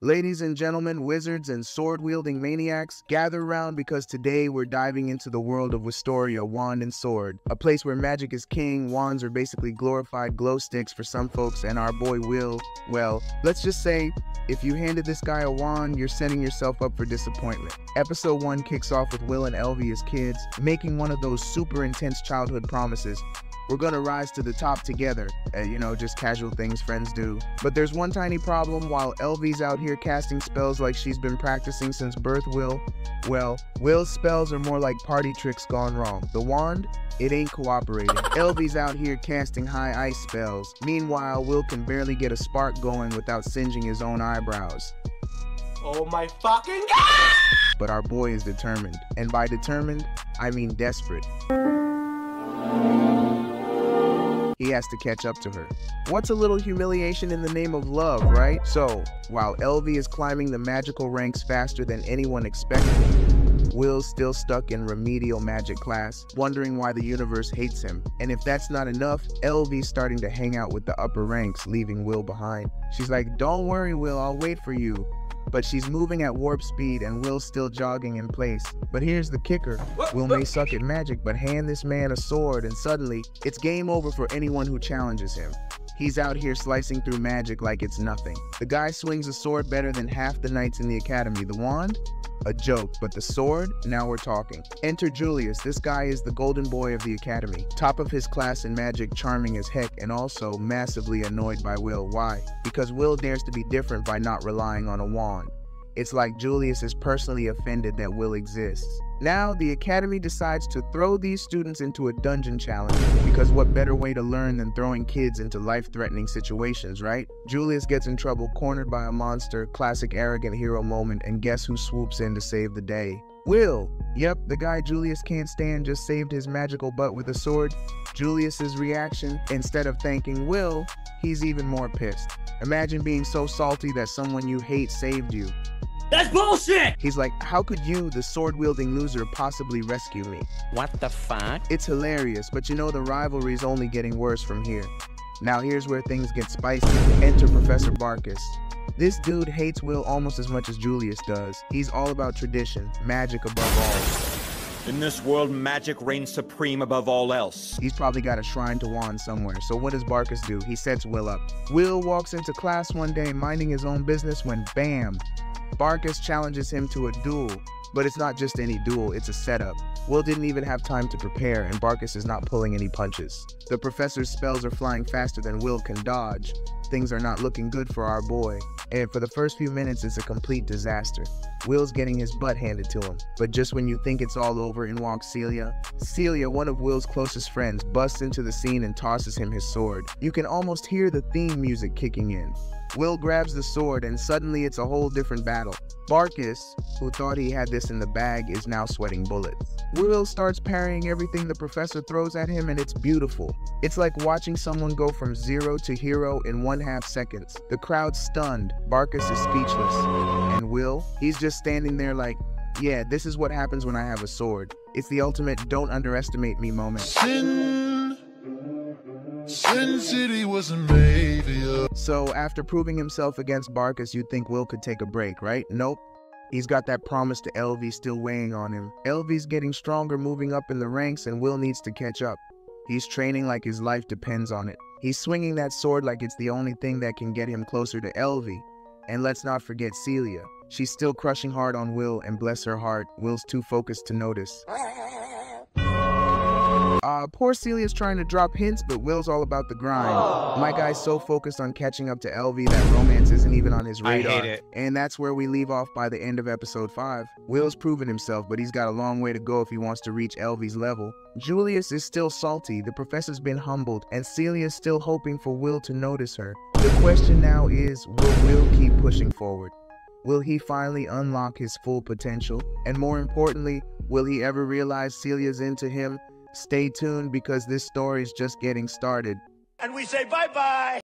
Ladies and gentlemen, wizards and sword-wielding maniacs, gather round because today we're diving into the world of Wistoria, wand and sword. A place where magic is king, wands are basically glorified glow sticks for some folks, and our boy Will, well, let's just say, if you handed this guy a wand, you're setting yourself up for disappointment. Episode 1 kicks off with Will and Elvie as kids, making one of those super intense childhood promises. We're gonna rise to the top together, just casual things friends do. But there's one tiny problem. While Elvie's out here casting spells like she's been practicing since birth, Will's spells are more like party tricks gone wrong. The wand, it ain't cooperating. Elvie's out here casting high ice spells. Meanwhile, Will can barely get a spark going without singeing his own eyebrows. Oh my fucking God! But our boy is determined. And by determined, I mean desperate. He has to catch up to her. What's a little humiliation in the name of love, right? So, while Elvie is climbing the magical ranks faster than anyone expected, Will's still stuck in remedial magic class, wondering why the universe hates him. And if that's not enough, Elvie's starting to hang out with the upper ranks, leaving Will behind. She's like, "Don't worry, Will, I'll wait for you." But she's moving at warp speed and Will's still jogging in place. But here's the kicker. Will may suck at magic, but hand this man a sword and suddenly, it's game over for anyone who challenges him. He's out here slicing through magic like it's nothing. The guy swings a sword better than half the knights in the academy. The wand? A joke, but the sword? Now we're talking. Enter Julius. This guy is the golden boy of the academy. Top of his class in magic, charming as heck, and also massively annoyed by Will. Why? Because Will dares to be different by not relying on a wand. It's like Julius is personally offended that Will exists. Now, the academy decides to throw these students into a dungeon challenge, because what better way to learn than throwing kids into life-threatening situations, right? Julius gets in trouble, cornered by a monster, classic arrogant hero moment, and guess who swoops in to save the day? Will! Yep, the guy Julius can't stand just saved his magical butt with a sword. Julius's reaction, instead of thanking Will, he's even more pissed. Imagine being so salty that someone you hate saved you. That's bullshit! He's like, how could you, the sword-wielding loser, possibly rescue me? What the fuck? It's hilarious, but you know the rivalry's only getting worse from here. Now here's where things get spicy. Enter Professor Barkus. This dude hates Will almost as much as Julius does. He's all about tradition, magic above all. In this world, magic reigns supreme above all else. He's probably got a shrine to wand somewhere, so what does Barkus do? He sets Will up. Will walks into class one day minding his own business when bam! Barkus challenges him to a duel, but it's not just any duel, it's a setup. Will didn't even have time to prepare, and Barkus is not pulling any punches. The professor's spells are flying faster than Will can dodge. Things are not looking good for our boy, and for the first few minutes it's a complete disaster. Will's getting his butt handed to him, but just when you think it's all over, in walks Celia. Celia, one of Will's closest friends, busts into the scene and tosses him his sword. You can almost hear the theme music kicking in. Will grabs the sword and suddenly it's a whole different battle. Barkus, who thought he had this in the bag, is now sweating bullets. Will starts parrying everything the professor throws at him and it's beautiful. It's like watching someone go from zero to hero in 1/2 seconds. The crowd's stunned, Barkus is speechless. And Will, he's just standing there like, yeah, this is what happens when I have a sword. It's the ultimate don't underestimate me moment. Sin City wasn't made for you. So after proving himself against Barkus, you'd think Will could take a break, right? Nope. He's got that promise to Elvie still weighing on him. Elvie's getting stronger, moving up in the ranks, and Will needs to catch up. He's training like his life depends on it. He's swinging that sword like it's the only thing that can get him closer to Elvie. And let's not forget Celia. She's still crushing hard on Will, and bless her heart, Will's too focused to notice. Poor Celia's trying to drop hints, but Will's all about the grind. My guy's so focused on catching up to Elvie that romance isn't even on his radar. I hate it. And that's where we leave off by the end of episode 5. Will's proven himself, but he's got a long way to go if he wants to reach Elvie's level. Julius is still salty, the professor's been humbled, and Celia's still hoping for Will to notice her. The question now is, will Will keep pushing forward? Will he finally unlock his full potential? And more importantly, will he ever realize Celia's into him? Stay tuned because this story is just getting started. And we say bye-bye!